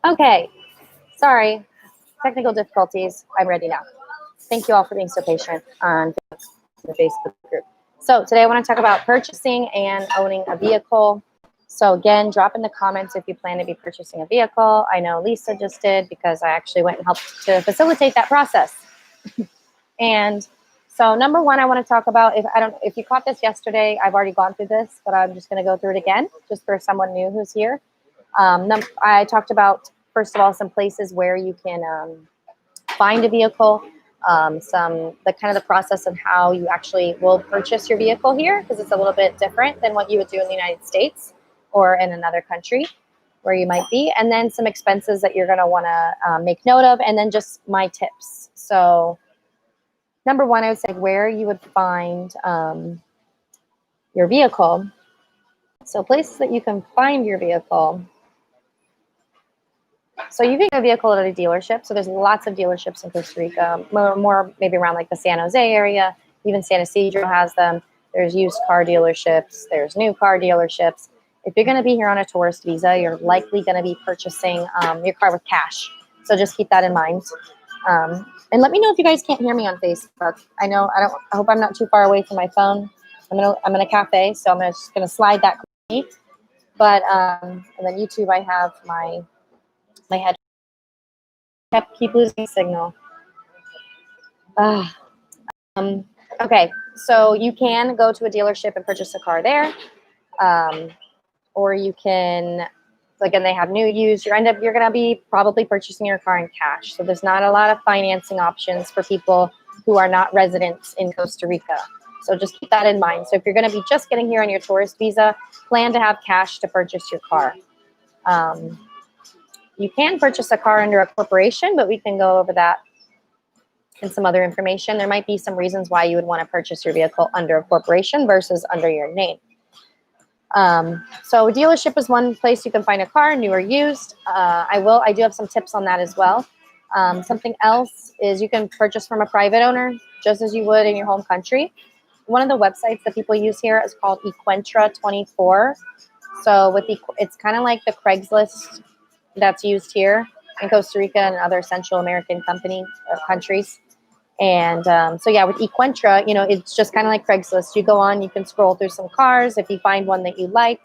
Okay, sorry, technical difficulties. I'm ready now. Thank you all for being so patient on the Facebook group. So today I want to talk about purchasing and owning a vehicle. So again, drop in the comments if you plan to be purchasing a vehicle. I know Lisa just did because I actually went and helped to facilitate that process. And so number one, I want to talk about, if you caught this yesterday, I've already gone through this, but I'm just going to go through it again, just for someone new who's here. I talked about, first of all, some places where you can find a vehicle, the process of how you actually will purchase your vehicle here, because it's a little bit different than what you would do in the United States or in another country where you might be, and then some expenses that you're going to want to make note of, and then just my tips. So number one, I would say where you would find your vehicle. So places that you can find your vehicle. So you can get a vehicle at a dealership. So there's lots of dealerships in Costa Rica, more maybe around like the San Jose area. Even San Isidro has them. There's used car dealerships. There's new car dealerships. If you're going to be here on a tourist visa, you're likely going to be purchasing your car with cash. So just keep that in mind. And let me know if you guys can't hear me on Facebook. I hope I'm not too far away from my phone. I'm in a cafe, so I'm just going to slide that quickly. But and then YouTube, I have my head keep losing signal. Okay, so you can go to a dealership and purchase a car there, or you can, again, they have new, used. You're going to be probably purchasing your car in cash. So there's not a lot of financing options for people who are not residents in Costa Rica. So just keep that in mind. So if you're going to be just getting here on your tourist visa, plan to have cash to purchase your car. You can purchase a car under a corporation, but we can go over that and some other information. There might be some reasons why you would want to purchase your vehicle under a corporation versus under your name. So a dealership is one place you can find a car, new or used. I do have some tips on that as well. Something else is you can purchase from a private owner, just as you would in your home country. One of the websites that people use here is called Encuentra24. So it's kind of like the Craigslist that's used here in Costa Rica and other Central American countries. And so yeah, with Encuentra, it's just kind of like Craigslist. You go on, you can scroll through some cars. If you find one that you like,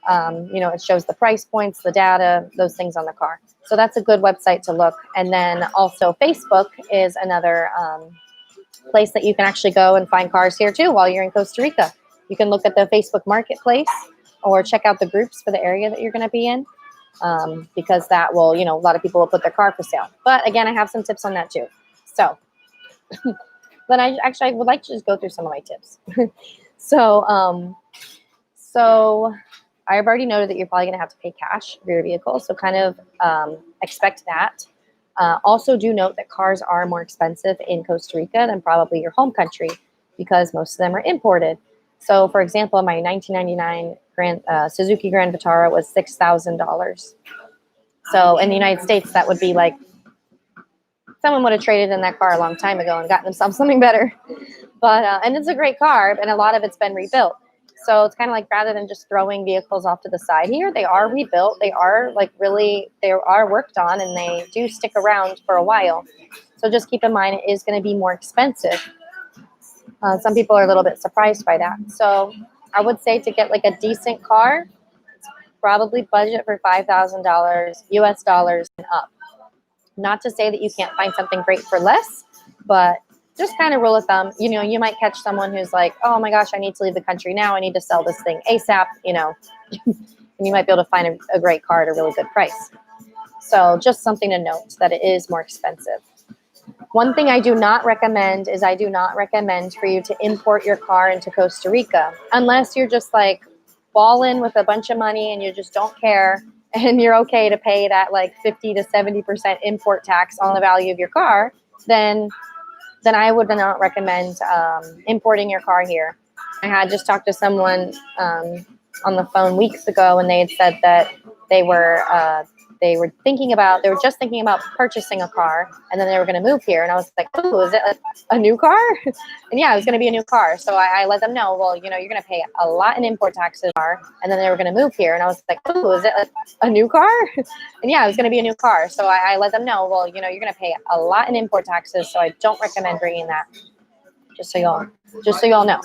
it shows the price points, the data, those things on the car. So that's a good website to look. And then also Facebook is another place that you can actually go and find cars here too while you're in Costa Rica. You can look at the Facebook Marketplace or check out the groups for the area that you're going to be in. Because that will, a lot of people will put their car for sale. But again, I have some tips on that too. So then I would like to just go through some of my tips. So I've already noted that you're probably going to have to pay cash for your vehicle. So kind of expect that. Also do note that cars are more expensive in Costa Rica than probably your home country because most of them are imported. So for example, my 1999 Suzuki Grand Vitara was $6,000. So in the United States, that would be like someone would have traded in that car a long time ago and gotten themselves something better. But and it's a great car, and a lot of it's been rebuilt. So it's kind of like rather than just throwing vehicles off to the side here, they are rebuilt. They are they are worked on, and they do stick around for a while. So just keep in mind it is going to be more expensive. Some people are a little bit surprised by that. So I would say to get like a decent car, probably budget for $5,000 US dollars and up. Not to say that you can't find something great for less, but just kind of rule of thumb. You might catch someone who's like, oh my gosh, I need to leave the country now. I need to sell this thing ASAP, and you might be able to find a great car at a really good price. So just something to note that it is more expensive. One thing I do not recommend is for you to import your car into Costa Rica unless you're just like balling with a bunch of money and you just don't care and you're okay to pay that like 50 to 70% import tax on the value of your car, then I would not recommend importing your car here. I had just talked to someone on the phone weeks ago, and they had said that they were they were just thinking about purchasing a car, and then they were going to move here. And I was like, oh, is it a new car? And yeah, it was going to be a new car. So I let them know, well, you know, you're going to pay a lot in import taxes. And then they were going to move here. And I was like, oh, is it a new car? And yeah, it was going to be a new car. So I let them know, well, you know, you're going to pay a lot in import taxes. So I don't recommend bringing that. Just so y'all know.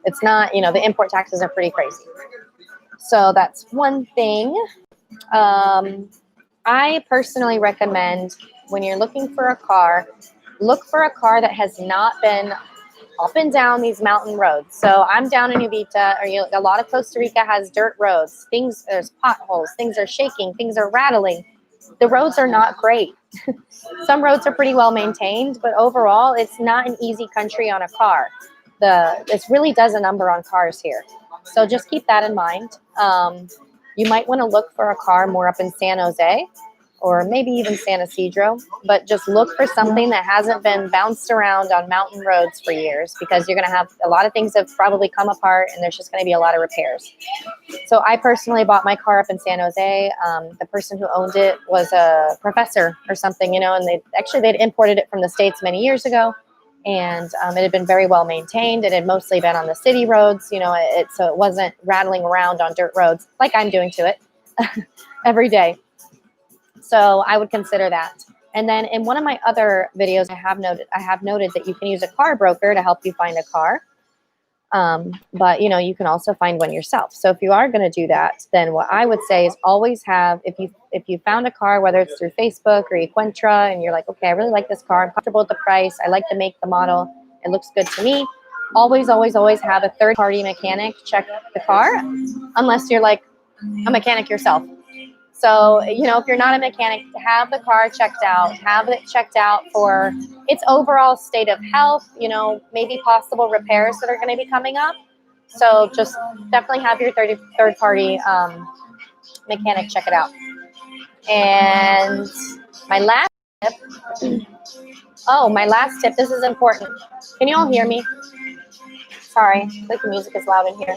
It's not, you know, the import taxes are pretty crazy. So that's one thing. I personally recommend when you're looking for a car, look for a car that has not been up and down these mountain roads. So I'm down in Uvita, a lot of Costa Rica has dirt roads. There's potholes, things are shaking, things are rattling. The roads are not great. Some roads are pretty well maintained, but overall, it's not an easy country on a car. This really does a number on cars here. So just keep that in mind. You might want to look for a car more up in San Jose or maybe even San Isidro, but just look for something that hasn't been bounced around on mountain roads for years, because you're going to have a lot of things that have probably come apart and there's just going to be a lot of repairs. So I personally bought my car up in San Jose. The person who owned it was a professor or something, you know, and they'd imported it from the States many years ago. And it had been very well maintained. It had mostly been on the city roads, you know, so it wasn't rattling around on dirt roads like I'm doing to it every day. So I would consider that. And then in one of my other videos, I have noted that you can use a car broker to help you find a car. But, you know, you can also find one yourself. So if you are going to do that, then what I would say is always have, if you found a car, whether it's through Facebook or Equintra, and you're like, okay, I really like this car. I'm comfortable with the price. I like the make, the model. It looks good to me. Always, always, always have a third-party mechanic check the car, unless you're like a mechanic yourself. So, you know, if you're not a mechanic, have the car checked out, have it checked out for its overall state of health, you know, maybe possible repairs that are going to be coming up. So just definitely have your third-party mechanic check it out. And my last tip, this is important. Can you all hear me? Sorry, like the music is loud in here.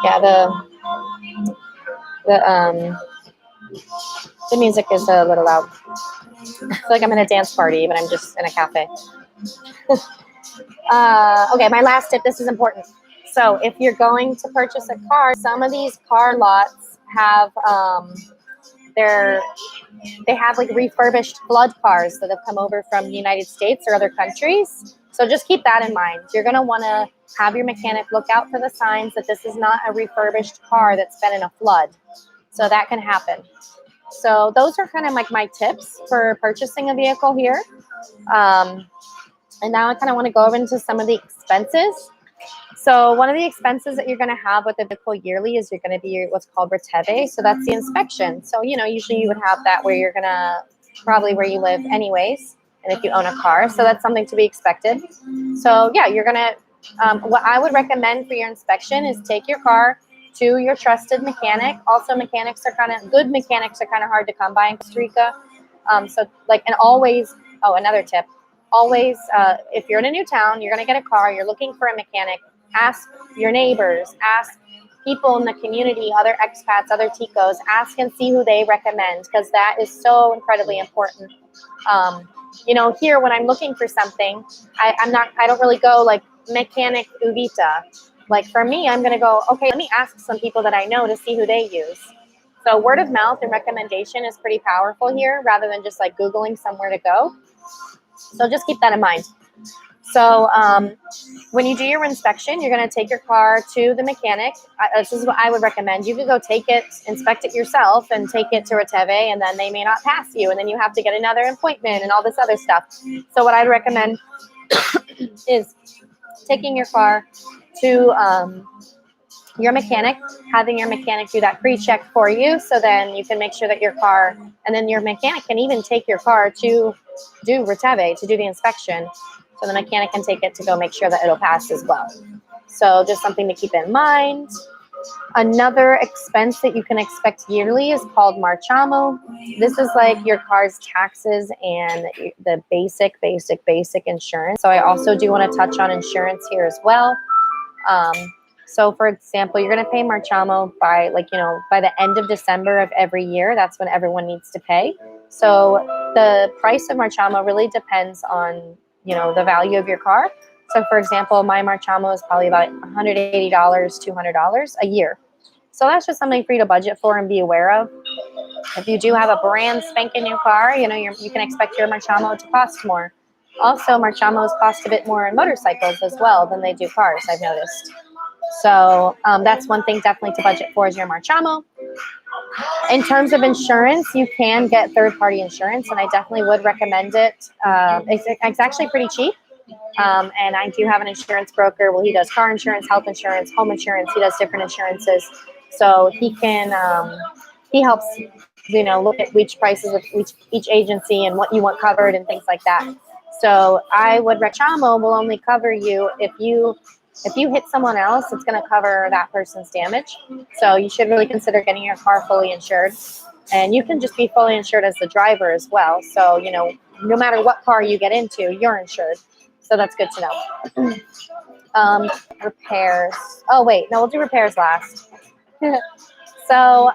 Yeah, the music is a little loud. I feel like I'm in a dance party, but I'm just in a cafe. Okay, my last tip, this is important. So if you're going to purchase a car, some of these car lots have they have like refurbished flood cars that have come over from the United States or other countries. So just keep that in mind. You're going to want to have your mechanic look out for the signs that this is not a refurbished car that's been in a flood. So that can happen. So those are kind of like my tips for purchasing a vehicle here. And now I kind of want to go into some of the expenses. So one of the expenses that you're going to have with the vehicle yearly is you're going to be what's called reteve. So that's the inspection. So, you know, usually you would have that where you're going to probably where you live anyways. And if you own a car, so that's something to be expected. So yeah, you're going to, what I would recommend for your inspection is take your car to your trusted mechanic. Also, good mechanics are kind of hard to come by in Costa Rica. So like, and always, another tip, always, if you're in a new town, you're going to get a car, you're looking for a mechanic, ask your neighbors, ask people in the community, other expats, other ticos, ask and see who they recommend, because that is so incredibly important. You know, here when I'm looking for something, I don't really go like mechanic Uvita. Like for me, I'm going to go, okay, let me ask some people that I know to see who they use. So word of mouth and recommendation is pretty powerful here, rather than just like Googling somewhere to go. So just keep that in mind. So when you do your inspection, you're going to take your car to the mechanic. This is what I would recommend. You could go take it, inspect it yourself, and take it to reteve, and then they may not pass you, and then you have to get another appointment and all this other stuff. So what I'd recommend is taking your car to your mechanic, having your mechanic do that pre-check for you, so then you can make sure that your car, and then your mechanic can even take your car to do reteve, to do the inspection. So the mechanic can take it to go make sure that it'll pass as well. So just something to keep in mind. Another expense that you can expect yearly is called Marchamo. This is like your car's taxes and the basic insurance. So I also do want to touch on insurance here as well. So for example, you're going to pay Marchamo by by the end of December of every year. That's when everyone needs to pay. So the price of Marchamo really depends on, the value of your car. So for example, my Marchamo is probably about $180, $200 a year. So that's just something for you to budget for and be aware of. If you do have a brand spanking new car, you can expect your Marchamo to cost more. Also, Marchamos cost a bit more in motorcycles as well than they do cars, I've noticed. So that's one thing definitely to budget for is your Marchamo. In terms of insurance, you can get third-party insurance, and I definitely would recommend it. It's actually pretty cheap. And I do have an insurance broker. Well, he does car insurance, health insurance, home insurance. He does different insurances. So he helps, look at which prices of each agency and what you want covered and things like that. So Marchamo will only cover you if you hit someone else, it's going to cover that person's damage. So you should really consider getting your car fully insured. And you can just be fully insured as the driver as well. So, no matter what car you get into, you're insured. So that's good to know. Repairs. Oh, wait. No, we'll do repairs last. So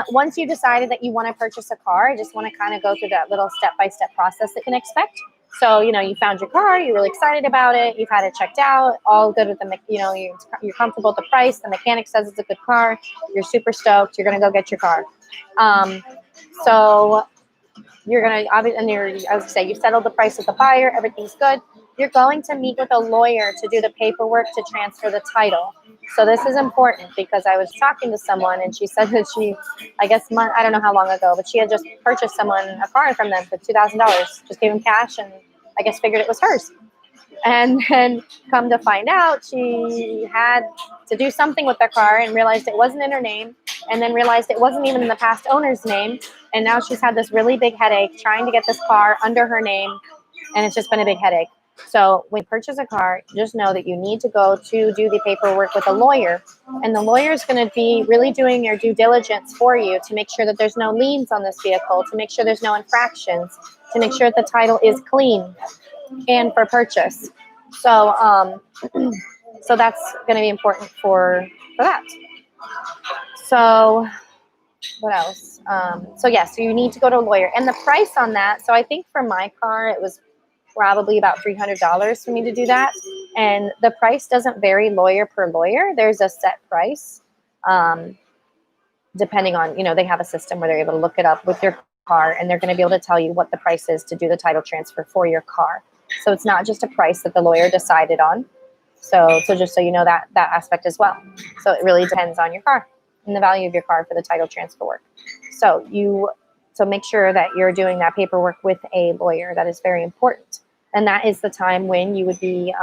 once you decided that you want to purchase a car, I just want to kind of go through that little step-by-step process that you can expect. So, you found your car, you're really excited about it, you've had it checked out, all good with the, you're comfortable with the price, the mechanic says it's a good car, you're super stoked, you're going to go get your car. So you're going to, obviously, you settled the price with the buyer, everything's good. You're going to meet with a lawyer to do the paperwork to transfer the title. So this is important because I was talking to someone and she said that I don't know how long ago, but she had just purchased someone a car from them for $2,000. Just gave them cash and I guess figured it was hers. And then come to find out, she had to do something with their car and realized it wasn't in her name, and then realized it wasn't even in the past owner's name. And now she's had this really big headache trying to get this car under her name, and it's just been a big headache. So when you purchase a car, just know that you need to go to do the paperwork with a lawyer. And the lawyer is going to be really doing your due diligence for you to make sure that there's no liens on this vehicle, to make sure there's no infractions, to make sure that the title is clean and for purchase. So so that's going to be important for that. So what else? So you need to go to a lawyer. And the price on that, so I think for my car, it was probably about $300 for me to do that. And the price doesn't vary lawyer per lawyer. There's a set price, depending on, they have a system where they're able to look it up with your car, and they're going to be able to tell you what the price is to do the title transfer for your car. So it's not just a price that the lawyer decided on. So just so you know that aspect as well. So it really depends on your car and the value of your car for the title transfer work. So make sure that you're doing that paperwork with a lawyer. That is very important. And that is the time when you would be,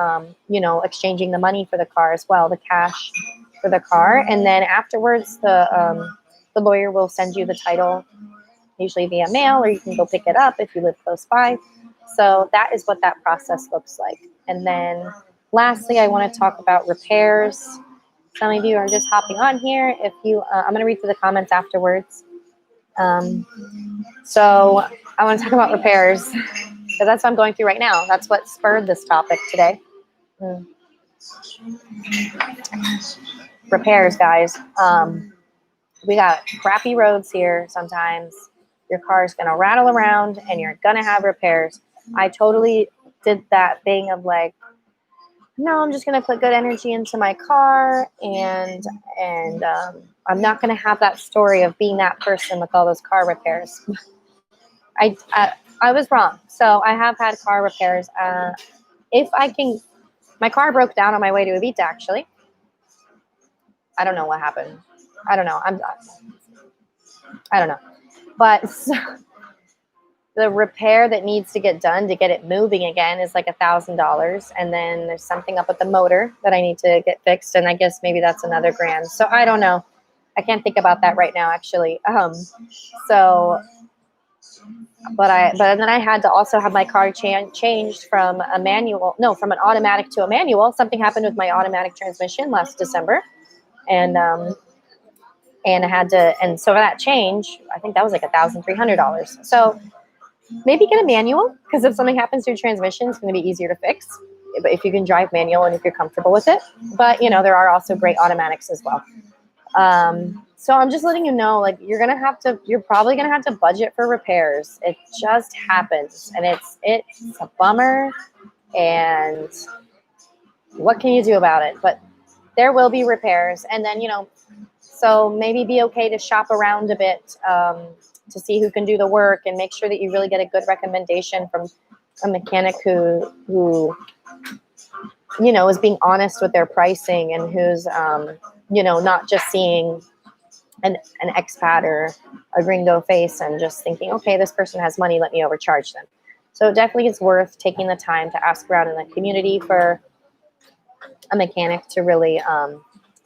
exchanging the money for the car as well, the cash for the car. And then afterwards, the lawyer will send you the title, usually via mail, or you can go pick it up if you live close by. So that is what that process looks like. And then lastly, I want to talk about repairs. Some of you are just hopping on here. I'm going to read through the comments afterwards. So I want to talk about repairs because that's what I'm going through right now. That's what spurred this topic today. Repairs, guys. We got crappy roads here sometimes. Your car's going to rattle around and you're going to have repairs. I totally did that thing of like, no, I'm just going to put good energy into my car, and I'm not going to have that story of being that person with all those car repairs. I was wrong. So I have had car repairs. My car broke down on my way to Evita, actually. I don't know what happened. I don't know. I don't know. But the repair that needs to get done to get it moving again is like $1,000. And then there's something up with the motor that I need to get fixed. And I guess maybe that's another grand. So I don't know. I can't think about that right now, actually. But then I had to also have my car changed from an automatic to a manual. Something happened with my automatic transmission last December. And I had to, and so for that change, I think that was like $1,300. So maybe get a manual, because if something happens to your transmission, it's going to be easier to fix. but if you can drive manual and if you're comfortable with it. But, you know, there are also great automatics as well. So I'm just letting you know, like, you're probably going to have to budget for repairs. It just happens. And it's a bummer. And what can you do about it? But there will be repairs. And then, you know, so maybe be okay to shop around a bit to see who can do the work, and make sure that you really get a good recommendation from a mechanic who you know, is being honest with their pricing, and who's, you know, not just seeing an expat or a gringo face and just thinking, okay, this person has money, let me overcharge them. So it definitely is worth taking the time to ask around in the community for a mechanic to really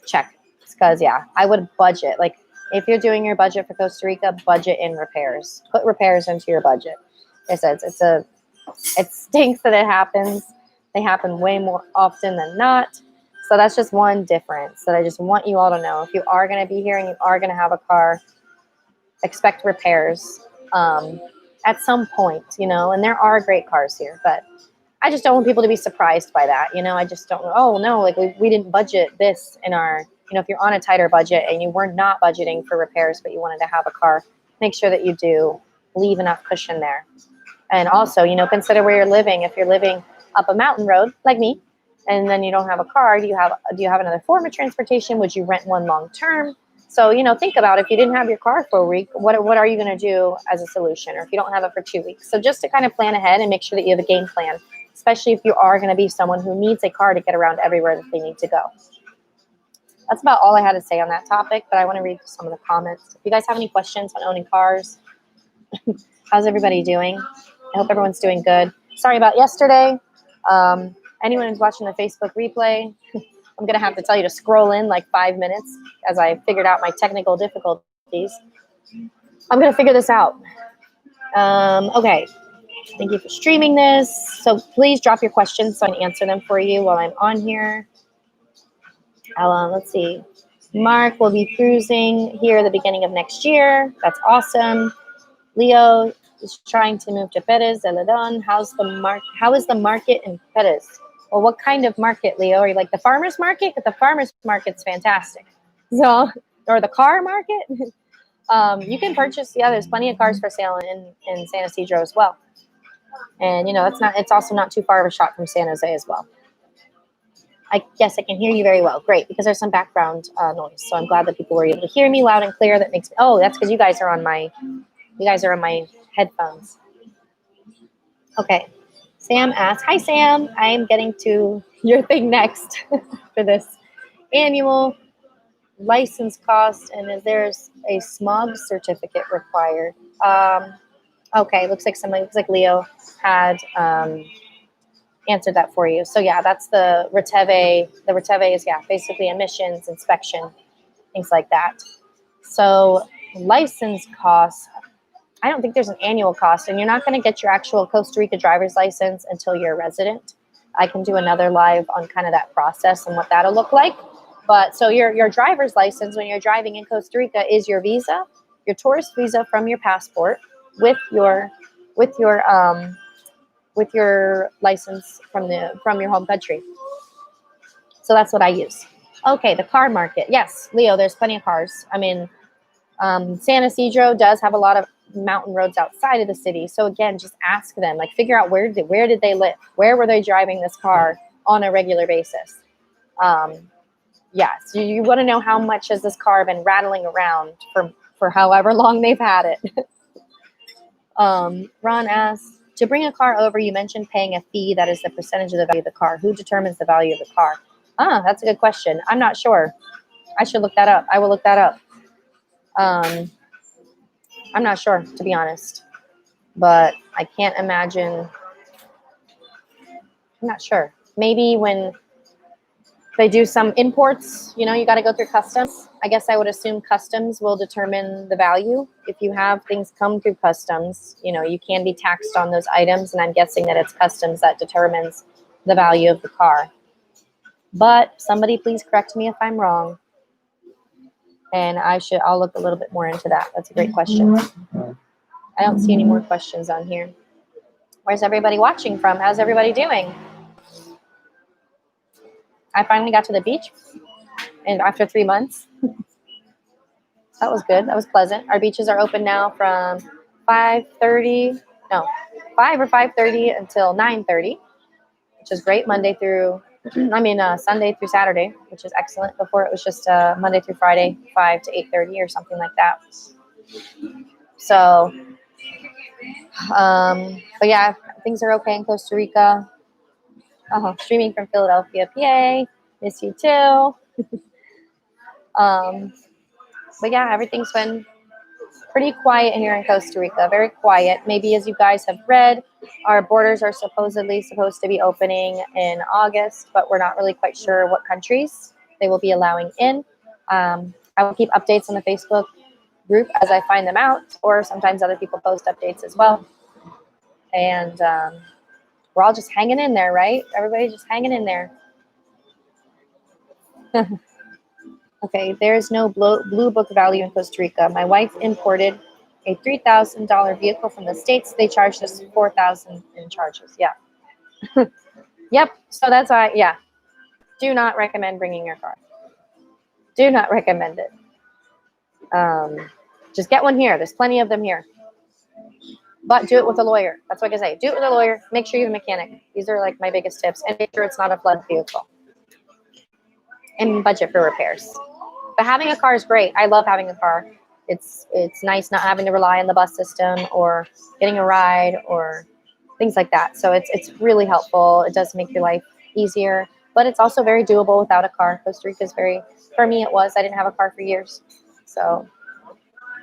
check. Because, yeah, I would budget. Like, if you're doing your budget for Costa Rica, budget in repairs. Put repairs into your budget. It stinks that it happens. They happen way more often than not. So that's just one difference that I just want you all to know. If you are going to be here and you are going to have a car, expect repairs at some point, you know, and there are great cars here, but I just don't want people to be surprised by that. You know, I just don't, oh no, like we didn't budget this in our, you know, if you're on a tighter budget and you were not budgeting for repairs, but you wanted to have a car, make sure that you do leave enough cushion there. And also, you know, consider where you're living. If you're living up a mountain road like me, and then you don't have a car, do you have another form of transportation? Would you rent one long term? So, you know, think about, if you didn't have your car for a week, what are you going to do as a solution? Or if you don't have it for 2 weeks. So just to kind of plan ahead and make sure that you have a game plan, especially if you are going to be someone who needs a car to get around everywhere that they need to go. That's about all I had to say on that topic, but I want to read some of the comments. If you guys have any questions on owning cars, how's everybody doing? I hope everyone's doing good. Sorry about yesterday. Anyone who's watching the Facebook replay, I'm going to have to tell you to scroll in like 5 minutes as I figured out my technical difficulties. I'm going to figure this out. Okay. Thank you for streaming this. So please drop your questions so I can answer them for you while I'm on here. Let's see. Mark will be cruising here at the beginning of next year. That's awesome. Leo is trying to move to Perez de Ledon. How is the market in Perez? Well, what kind of market, Leo? Are you like the farmer's market? Because the farmer's market's fantastic. So, or the car market? You can purchase, there's plenty of cars for sale in San Isidro as well. And, you know, it's also not too far of a shot from San Jose as well. I guess I can hear you very well. Great, because there's some background noise. So I'm glad that people were able to hear me loud and clear. That makes me, that's because you guys are on my headphones. Okay. Sam asks, hi, Sam. I am getting to your thing next for this annual license cost. And is there a Smog certificate required? Okay. Looks like Leo had answered that for you. So yeah, that's the Reteve. The Reteve is, basically emissions, inspection, things like that. So license costs, I don't think there's an annual cost, and you're not going to get your actual Costa Rica driver's license until you're a resident. I can do another live on kind of that process and what that'll look like. But so your driver's license when you're driving in Costa Rica is your visa, your tourist visa from your passport with your license from your home country. So that's what I use. Okay, the car market. Yes, Leo, there's plenty of cars. I mean, San Isidro does have a lot of mountain roads outside of the city. So again, just ask them, like, figure out where did they live? Where were they driving this car on a regular basis? So you want to know how much has this car been rattling around for however long they've had it. Ron asks, to bring a car over, you mentioned paying a fee that is the percentage of the value of the car. Who determines the value of the car? That's a good question. I'm not sure. I should look that up. I will look that up. I'm not sure, to be honest, but I can't imagine. I'm not sure. Maybe when they do some imports, you got to go through customs. I guess I would assume customs will determine the value. If you have things come through customs, you can be taxed on those items, and I'm guessing that it's customs that determines the value of the car. But somebody please correct me if I'm wrong. And I'll look a little bit more into that. That's a great question. I don't see any more questions on here. Where's everybody watching from? How's everybody doing? I finally got to the beach, and after 3 months, that was good. That was pleasant. Our beaches are open now from 5:30, no, 5 or 5:30 until 9:30, which is great. Sunday through Saturday, which is excellent. Before it was just Monday through Friday, 5 to 8:30 or something like that. So, but yeah, things are okay in Costa Rica. Streaming from Philadelphia, PA. Miss you too. But yeah, everything's been pretty quiet here in Costa Rica. Very quiet. Maybe as you guys have read, our borders are supposedly supposed to be opening in August, but we're not really quite sure what countries they will be allowing in. I will keep updates on the Facebook group as I find them out, or sometimes other people post updates as well. And we're all just hanging in there, right? Everybody's just hanging in there. Okay, there's no blue book value in Costa Rica. My wife imported a $3,000 vehicle from the States. They charged us $4,000 in charges. Yeah. Yep. So that's why, yeah. Do not recommend bringing your car. Do not recommend it. Just get one here. There's plenty of them here. But do it with a lawyer. That's what I say. Do it with a lawyer. Make sure you have a mechanic. These are like my biggest tips. And make sure it's not a flood vehicle. And budget for repairs. But having a car is great. I love having a car. It's nice not having to rely on the bus system or getting a ride or things like that. So it's really helpful. It does make your life easier, but it's also very doable without a car. Costa Rica is for me it was. I didn't have a car for years. So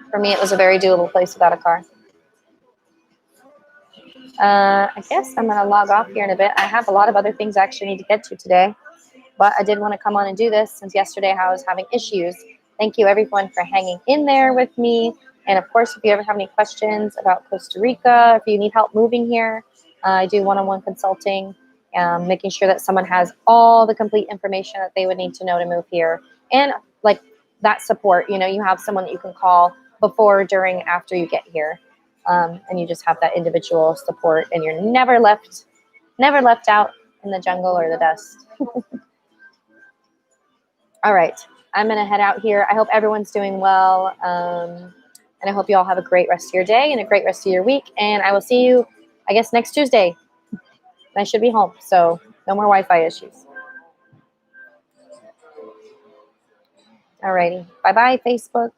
for me it was a very doable place without a car. I guess I'm going to log off here in a bit. I have a lot of other things I actually need to get to today, but I did want to come on and do this since yesterday I was having issues. Thank you everyone for hanging in there with me. And of course, if you ever have any questions about Costa Rica, if you need help moving here, I do one-on-one consulting, making sure that someone has all the complete information that they would need to know to move here. And like that support, you have someone that you can call before, during, after you get here. And you just have that individual support and you're never left out in the jungle or the dust. All right, I'm going to head out here. I hope everyone's doing well. And I hope you all have a great rest of your day and a great rest of your week. And I will see you, I guess, next Tuesday. I should be home, so no more Wi-Fi issues. All righty. Bye-bye, Facebook.